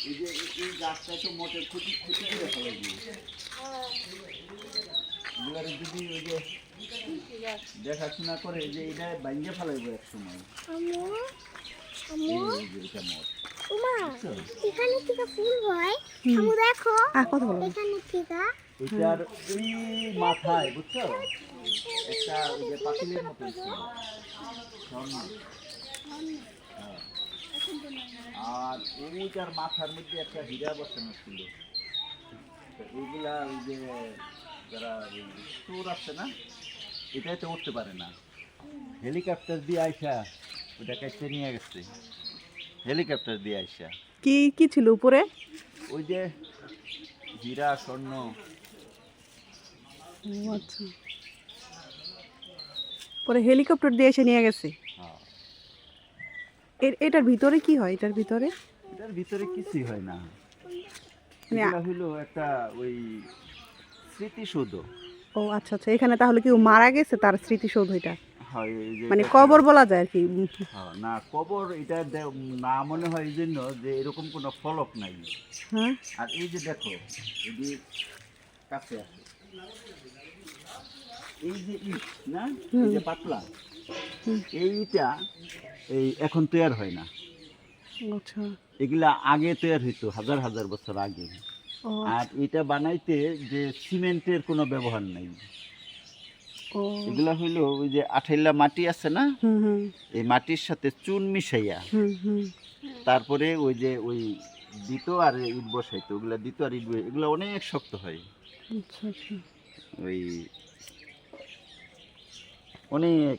এই যে এই গাছটা তো মোটে ক্ষতি ক্ষতি করে ফেলাই দিয়ে এবারে যদি ওই যে দেখাশোনা করে যে এটা ভাঙিয়ে ফেলাইবো এক সময়। এই যে এটা মোট এখানে থেকে ফুল হয় আমু দেখো এখানে থেকে এটার এই মাথায় বুঝছো একটা ওই যে পাতিলের মতো ছিল স্বর্ণ। হ্যাঁ। আর ওইটার মাথার মধ্যে একটা হীরা বসানো ছিল। তো এইগুলা ওই যে যারা চোর আছে না এটাতে উঠতে পারে না, হেলিকপ্টার দিয়ে আইসা ওটা কাছে নিয়ে গেছে, হেলিকপ্টার দিয়ে আইসা। কি কি ছিল উপরে? ওই যে হীরা স্বর্ণ। আচ্ছা, পরে হেলিকপ্টার দিয়ে এসে নিয়ে গেছে। হ্যাঁ। এটার ভিতরে কি হয়? এটার ভিতরে কিছুই হয় না, মানে এটা হলো একটা ওই স্মৃতিসৌধ। ও আচ্ছা আচ্ছা, এখানে তাহলে কেউ মারা গেছে তার স্মৃতিসৌধ এটা, হয় এই যে মানে কবর বলা যায় আর কি। হ্যাঁ, না কবর এটা না মনে হয় এই জন্য যে এরকম কোনো ফলক নাই। হ্যাঁ, আর এই যে দেখো এই যে কাছে আছে এই যে ইট না, এই যে পাতলা এইটা এই এখন তৈরি হয় না। আচ্ছা। এগুলা আগে তৈরি হইতো হাজার হাজার বছর আগে। ও আর এটা বানাইতে যে সিমেন্টের কোনো ব্যবহার নাই। ও এগুলা হইলো ওই যে আঠাইলা মাটি আছে না, হুম হুম এই মাটির সাথে চুন মিশাইয়া হুম হুম তারপরে ওই যে ওই দিত আর ইট বসাইতো, ওগুলা দিত আর ইট এগুলো অনেক শক্ত হয়। আচ্ছা আচ্ছা। ওই অনেক